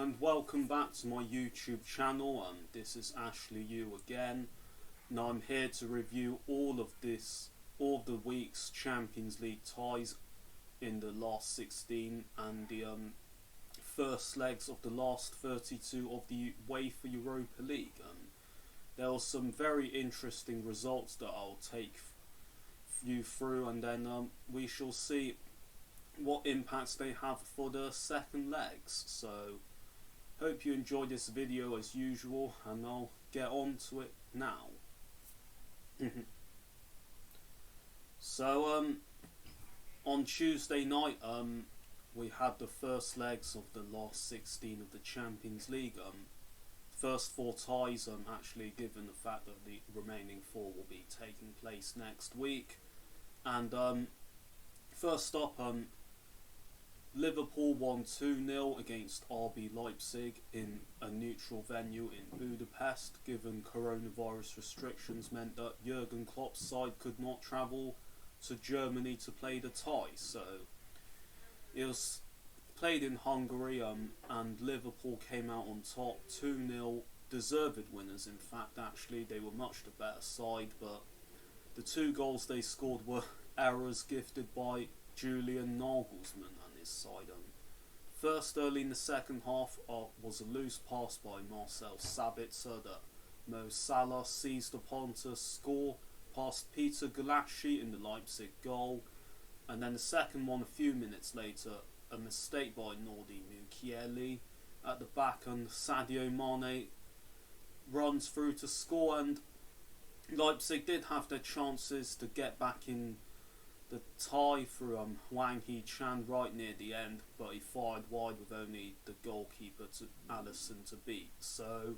and welcome back to my YouTube channel. This is Ashley You again. Now I'm here to review all of the week's Champions League ties in the last 16 and the first legs of the last 32 of the UEFA Europa League. There were some very interesting results that I'll take you through, and then we shall see what impacts they have for the second legs. So hope you enjoyed this video as usual, and I'll get on to it now. So on Tuesday night we had the first legs of the last 16 of the Champions League. First four ties, actually, given the fact that the remaining four will be taking place next week. And first up, Liverpool won 2-0 against RB Leipzig in a neutral venue in Budapest, given coronavirus restrictions meant that Jurgen Klopp's side could not travel to Germany to play the tie. So it was played in Hungary, and Liverpool came out on top, 2-0, deserved winners. In fact, actually, they were much the better side, but the two goals they scored were errors gifted by Julian Nagelsmann and his side. First, early in the second half, was a loose pass by Marcel Sabitzer that Mo Salah seized upon to score past Peter Gulaschi in the Leipzig goal. And then the second one a few minutes later, a mistake by Nordi Mukiele at the back, and Sadio Mane runs through to score, and Leipzig did have their chances to get back in the tie through Wang Hee-chan right near the end, but he fired wide with only the goalkeeper Alisson to beat. So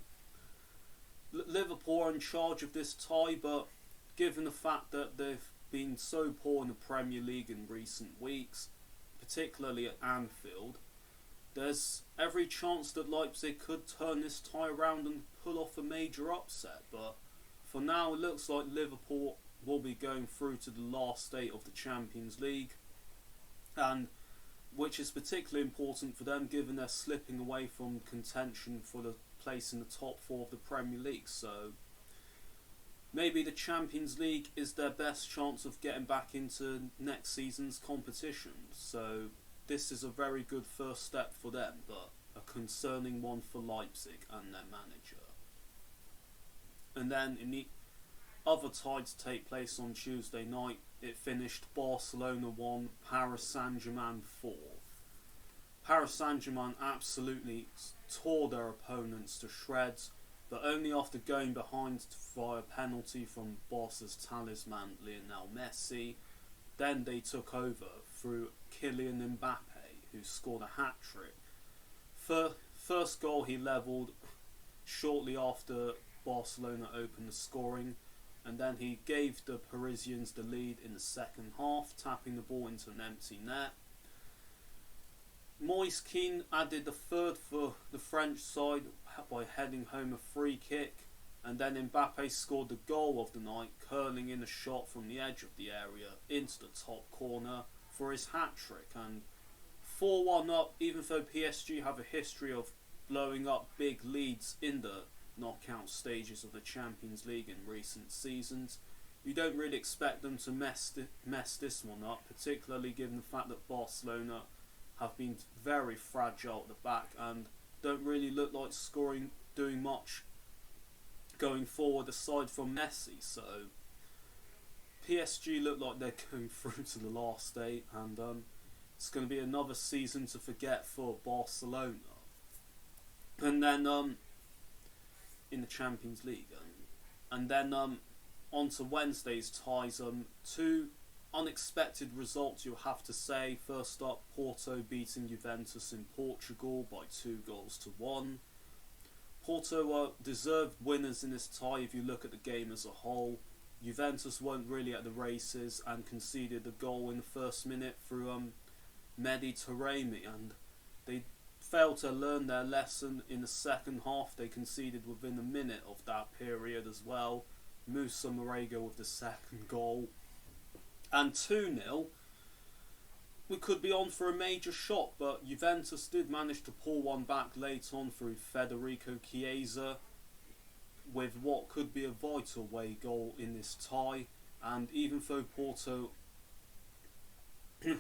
Liverpool are in charge of this tie, but given the fact that they've been so poor in the Premier League in recent weeks, particularly at Anfield, there's every chance that Leipzig could turn this tie around and pull off a major upset. But for now, it looks like Liverpool will be going through to the last 8 of the Champions League, and which is particularly important for them given they're slipping away from contention for the place in the top 4 of the Premier League. So maybe the Champions League is their best chance of getting back into next season's competition. So this is a very good first step for them, but a concerning one for Leipzig and their manager. And then in the other tie to take place on Tuesday night, it finished Barcelona 1, Paris Saint-Germain 4. Paris Saint-Germain absolutely tore their opponents to shreds, but only after going behind via penalty from Barca's talisman Lionel Messi. Then they took over through Kylian Mbappe, who scored a hat-trick. First goal he levelled shortly after Barcelona opened the scoring, and then he gave the Parisians the lead in the second half, tapping the ball into an empty net. Moise Kean added the third for the French side by heading home a free kick, and then Mbappe scored the goal of the night, curling in a shot from the edge of the area into the top corner for his hat-trick. And 4-1 up, even though PSG have a history of blowing up big leads in the knockout stages of the Champions League in recent seasons, you don't really expect them to mess this one up, particularly given the fact that Barcelona have been very fragile at the back and don't really look like doing much going forward aside from Messi. So PSG look like they're going through to the last 8, and it's going to be another season to forget for Barcelona. And then in the Champions League, and then on to Wednesday's ties, two unexpected results, you'll have to say. First up, Porto beating Juventus in Portugal by 2-1. Porto were deserved winners in this tie if you look at the game as a whole. Juventus weren't really at the races and conceded a goal in the first minute through Mehdi Taremi, and they failed to learn their lesson in the second half. They conceded within a minute of that period as well. Moussa Morego with the second goal. And 2-0, we could be on for a major shock, but Juventus did manage to pull one back late on through Federico Chiesa with what could be a vital away goal in this tie. And even though Porto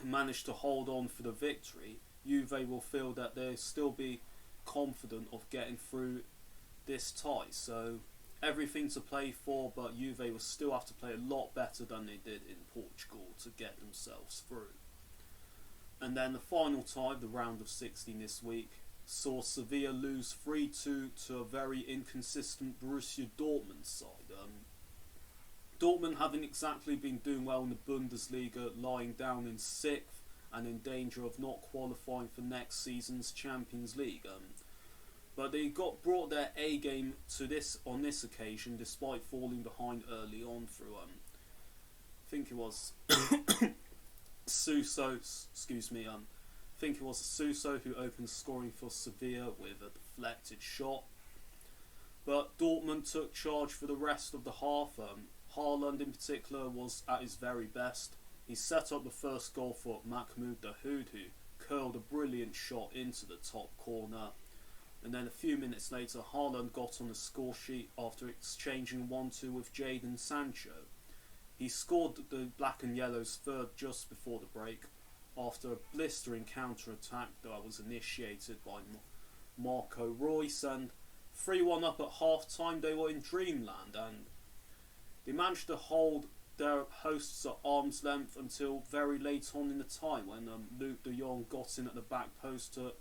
managed to hold on for the victory, Juve will feel that they'll still be confident of getting through this tie. So everything to play for, but Juve will still have to play a lot better than they did in Portugal to get themselves through. And then the final tie, the round of 16 this week, saw Sevilla lose 3-2 to a very inconsistent Borussia Dortmund side. Dortmund haven't exactly been doing well in the Bundesliga, lying down in 6th and in danger of not qualifying for next season's Champions League. But they brought their A game to this on this occasion, despite falling behind early on through I think it was Suso. I think it was Suso who opened scoring for Sevilla with a deflected shot. But Dortmund took charge for the rest of the half. Haaland in particular was at his very best. He set up the first goal for Mahmoud Dahoud, who curled a brilliant shot into the top corner. And then a few minutes later, Haaland got on the score sheet after exchanging 1-2 with Jadon Sancho. He scored the black and yellow's third just before the break, after a blistering counter-attack that was initiated by Marco Reus. And 3-1 up at half-time, they were in dreamland, and they managed to hold their hosts at arm's length until very late on in the tie, when Luke de Jong got in at the back post to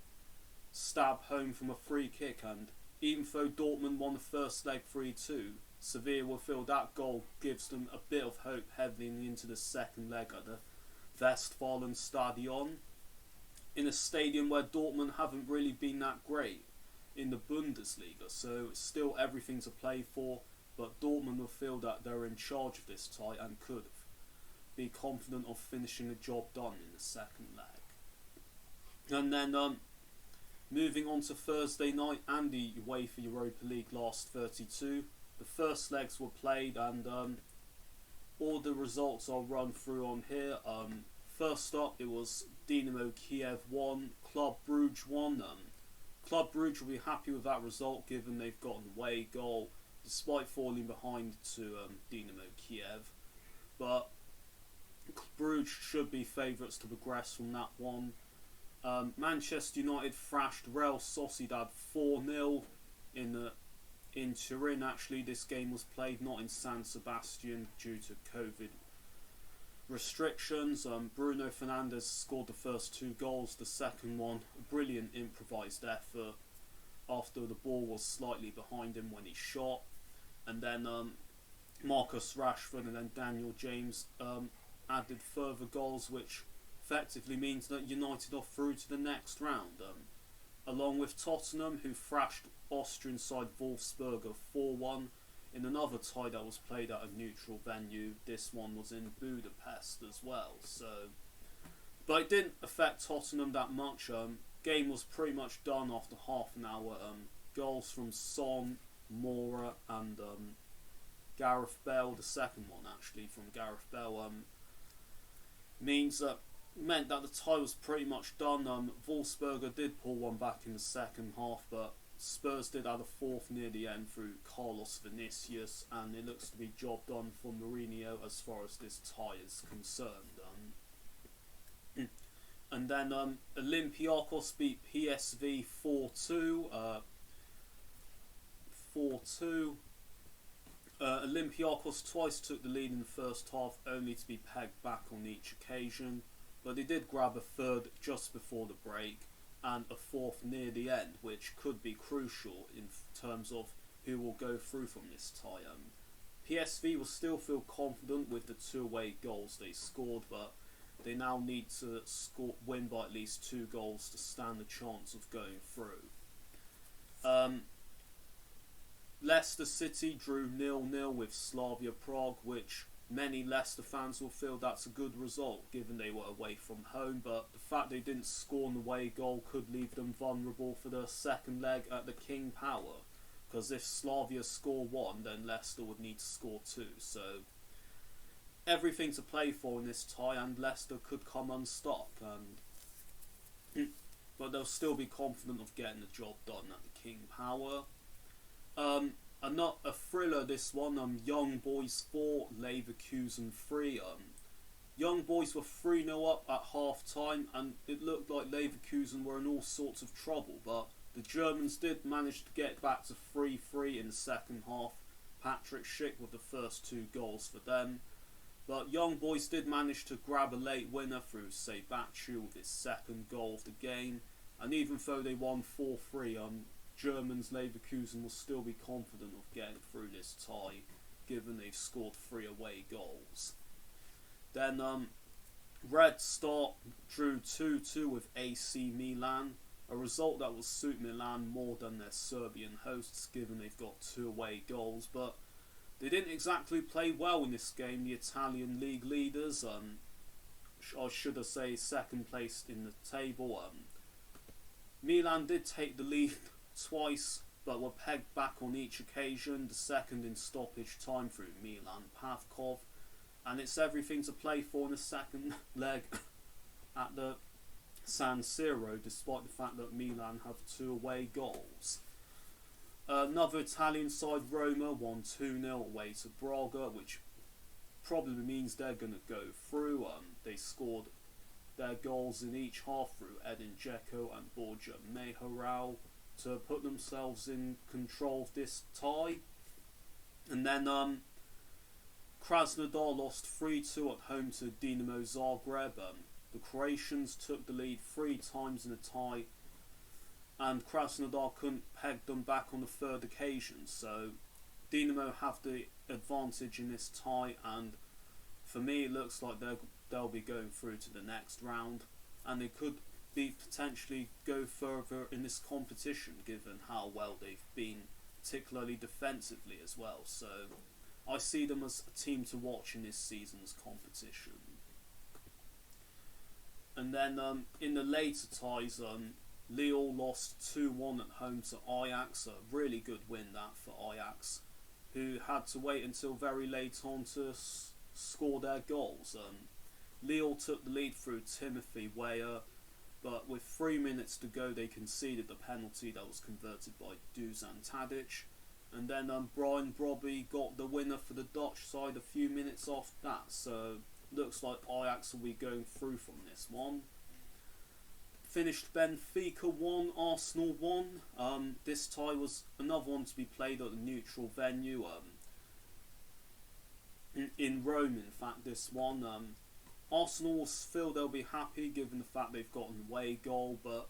stab home from a free kick. And even though Dortmund won the first leg 3-2, Sevilla will feel that goal gives them a bit of hope heading into the second leg at the Westfalenstadion, in a stadium where Dortmund haven't really been that great in the Bundesliga. So it's still everything to play for, but Dortmund will feel that they're in charge of this tie and could be confident of finishing the job done in the second leg. And then moving on to Thursday night and the UEFA Europa League last 32. The first legs were played, and all the results I'll run through on here. First up, it was Dynamo Kiev 1, Club Brugge 1. Club Brugge will be happy with that result, given they've got an away goal despite falling behind to Dynamo Kiev. But Bruges should be favourites to progress from that one. Manchester United thrashed Real Sociedad 4-0 in Turin. Actually, this game was played not in San Sebastian due to COVID restrictions. Bruno Fernandes scored the first 2 goals. The second one, a brilliant improvised effort after the ball was slightly behind him when he shot. And then Marcus Rashford and then Daniel James added further goals, which effectively means that United are through to the next round, along with Tottenham, who thrashed Austrian side Wolfsberger 4-1 in another tie that was played at a neutral venue. This one was in Budapest as well. But it didn't affect Tottenham that much. Game was pretty much done after half an hour. Goals from Son, Moura and Gareth Bale, the second one actually from Gareth Bale, meant that the tie was pretty much done. Wolfsberger did pull one back in the second half, but Spurs did add a fourth near the end through Carlos Vinicius, and it looks to be job done for Mourinho as far as this tie is concerned. And then Olympiacos beat PSV 4-2. Olympiacos twice took the lead in the first half, only to be pegged back on each occasion, but they did grab a third just before the break and a fourth near the end, which could be crucial in terms of who will go through from this tie. PSV will still feel confident with the 2 away goals they scored, but they now need to win by at least 2 goals to stand a chance of going through. Leicester City drew 0-0 with Slavia Prague, which many Leicester fans will feel that's a good result given they were away from home, but the fact they didn't score an away goal could leave them vulnerable for the second leg at the King Power, because if Slavia score 1, then Leicester would need to score 2. So everything to play for in this tie, and Leicester could come unstuck. But they'll still be confident of getting the job done at the King Power. Not a thriller, this one. Young Boys 4, Leverkusen 3. Young Boys were 3-0 up at half time, and it looked like Leverkusen were in all sorts of trouble, but the Germans did manage to get back to 3-3 in the second half. Patrick Schick with the first 2 goals for them. But Young Boys did manage to grab a late winner through Seibachu with his second goal of the game. And even though they won 4-3, Germans Leverkusen will still be confident of getting through this tie, given they've scored 3 away goals. Then Red Star drew 2-2 with AC Milan, a result that will suit Milan more than their Serbian hosts, given they've got 2 away goals. But they didn't exactly play well in this game, the Italian league leaders, or should I say second place in the table. Milan did take the lead twice, but were pegged back on each occasion, the second in stoppage time through Milan Pavkov, and it's everything to play for in the second leg at the San Siro, despite the fact that Milan have 2 away goals. Another Italian side, Roma, won 2-0 away to Braga, which probably means they're going to go through. They scored their goals in each half through Edin Dzeko and Borja Majoral to put themselves in control of this tie. And then Krasnodar lost 3-2 at home to Dinamo Zagreb. The Croatians took the lead 3 times in a tie, and Krasnodar couldn't peg them back on the third occasion. So Dinamo have the advantage in this tie, and for me it looks like they'll be going through to the next round, and they could be potentially go further in this competition given how well they've been, particularly defensively as well. So I see them as a team to watch in this season's competition. And then in the later ties, Lille lost 2-1 at home to Ajax, a really good win that for Ajax, who had to wait until very late on to score their goals. Lille took the lead through Timothy Weah, but with 3 minutes to go they conceded the penalty that was converted by Dusan Tadic, and then Brian Brobby got the winner for the Dutch side a few minutes after that. So looks like Ajax will be going through from this one. Finished Benfica 1, Arsenal 1. This tie was another one to be played at a neutral venue. In Rome, in fact, this one. Arsenal will feel they'll be happy given the fact they've got an away goal, but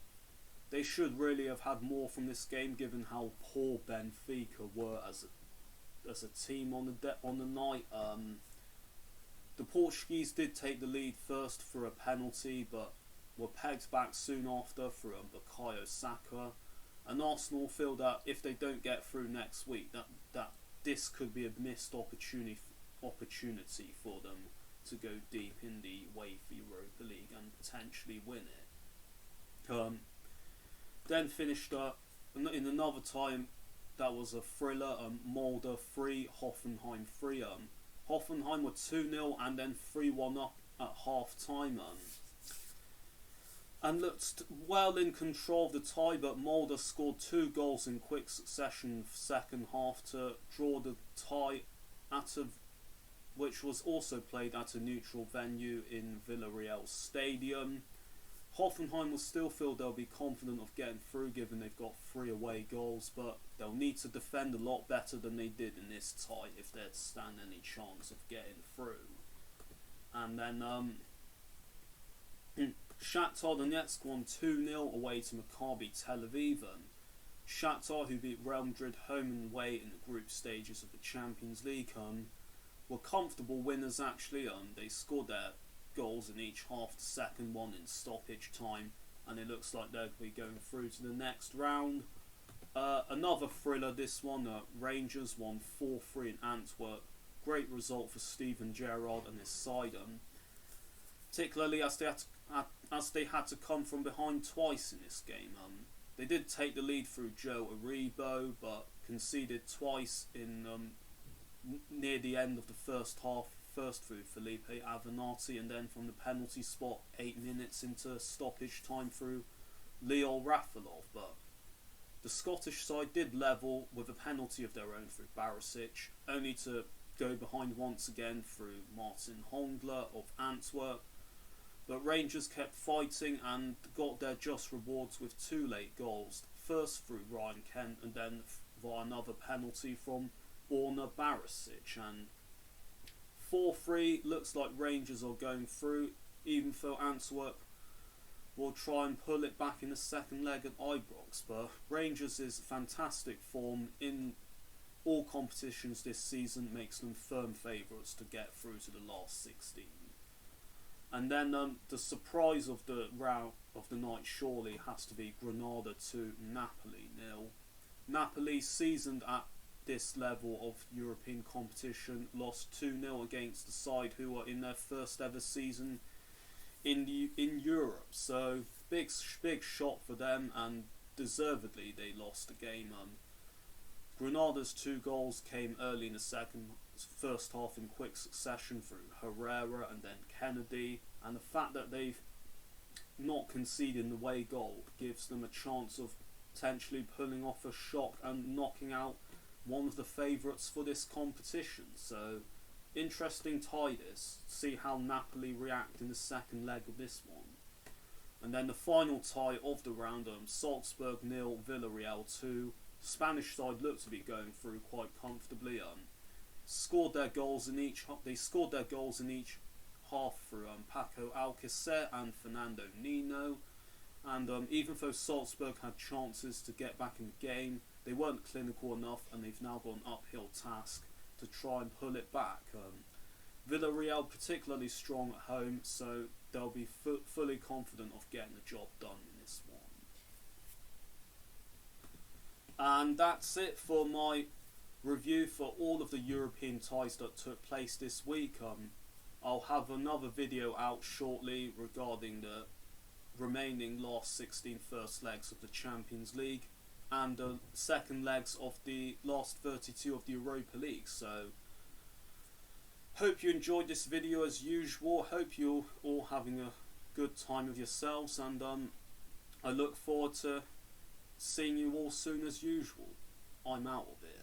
they should really have had more from this game given how poor Benfica were as a team on the night. The Portuguese did take the lead first for a penalty, but were pegged back soon after through Bukayo Saka. And Arsenal feel that if they don't get through next week, that this could be a missed opportunity for them to go deep in the UEFA Europa League and potentially win it. Then finished in another time that was a thriller, Molde 3, Hoffenheim 3. Hoffenheim were 2-0 and then 3-1 up at half time, and looked well in control of the tie, but Molde scored 2 goals in quick succession second half to draw the tie, which was also played at a neutral venue in Villarreal Stadium. Hoffenheim will still feel they'll be confident of getting through given they've got 3 away goals, but they'll need to defend a lot better than they did in this tie if they're to stand any chance of getting through. And then Shakhtar Donetsk won 2-0 away to Maccabi Tel Aviv. Shakhtar, who beat Real Madrid home and away in the group stages of the Champions League, were comfortable winners actually. They scored their goals in each half, the second one in stoppage time, and it looks like they'll be going through to the next round. Another thriller, this one. Rangers won 4-3 in Antwerp. Great result for Steven Gerrard and his side, particularly as they had to come from behind twice in this game. They did take the lead through Joe Aribo, but conceded twice in near the end of the first half first through Felipe Avenatti, and then from the penalty spot 8 minutes into stoppage time through Leo Rafalov. But the Scottish side did level with a penalty of their own through Barisic, only to go behind once again through Martin Hongler of Antwerp. But Rangers kept fighting and got their just rewards with 2 late goals, first through Ryan Kent and then via another penalty from Borna Barisic. And 4-3 looks like Rangers are going through, even though Antwerp will try and pull it back in the second leg at Ibrox. But Rangers' fantastic form in all competitions this season makes them firm favourites to get through to the last 16. And then the surprise of the round of the night surely has to be Granada 2, Napoli 0. Napoli, seasoned at this level of European competition, lost 2-0 against the side who are in their first ever season in Europe. So big shot for them, and deservedly they lost the game. Granada's 2 goals came early in the first half in quick succession through Herrera and then Kennedy, and the fact that they've not conceded the away goal gives them a chance of potentially pulling off a shock and knocking out one of the favourites for this competition. So interesting tie this, see how Napoli react in the second leg of this one. And then the final tie of the round, Salzburg 0, Villarreal 2. Spanish side looked to be going through quite comfortably. Scored their goals in each half through Paco Alcacer and Fernando Nino. And even though Salzburg had chances to get back in the game, they weren't clinical enough, and they've now got an uphill task to try and pull it back. Villarreal particularly strong at home, so they'll be fully confident of getting the job done in this one. And that's it for my review for all of the European ties that took place this week. I'll have another video out shortly regarding the remaining last 16 first legs of the Champions League and the second legs of the last 32 of the Europa League. So hope you enjoyed this video as usual. Hope you're all having a good time with yourselves, and I look forward to seeing you all soon as usual. I'm out of here.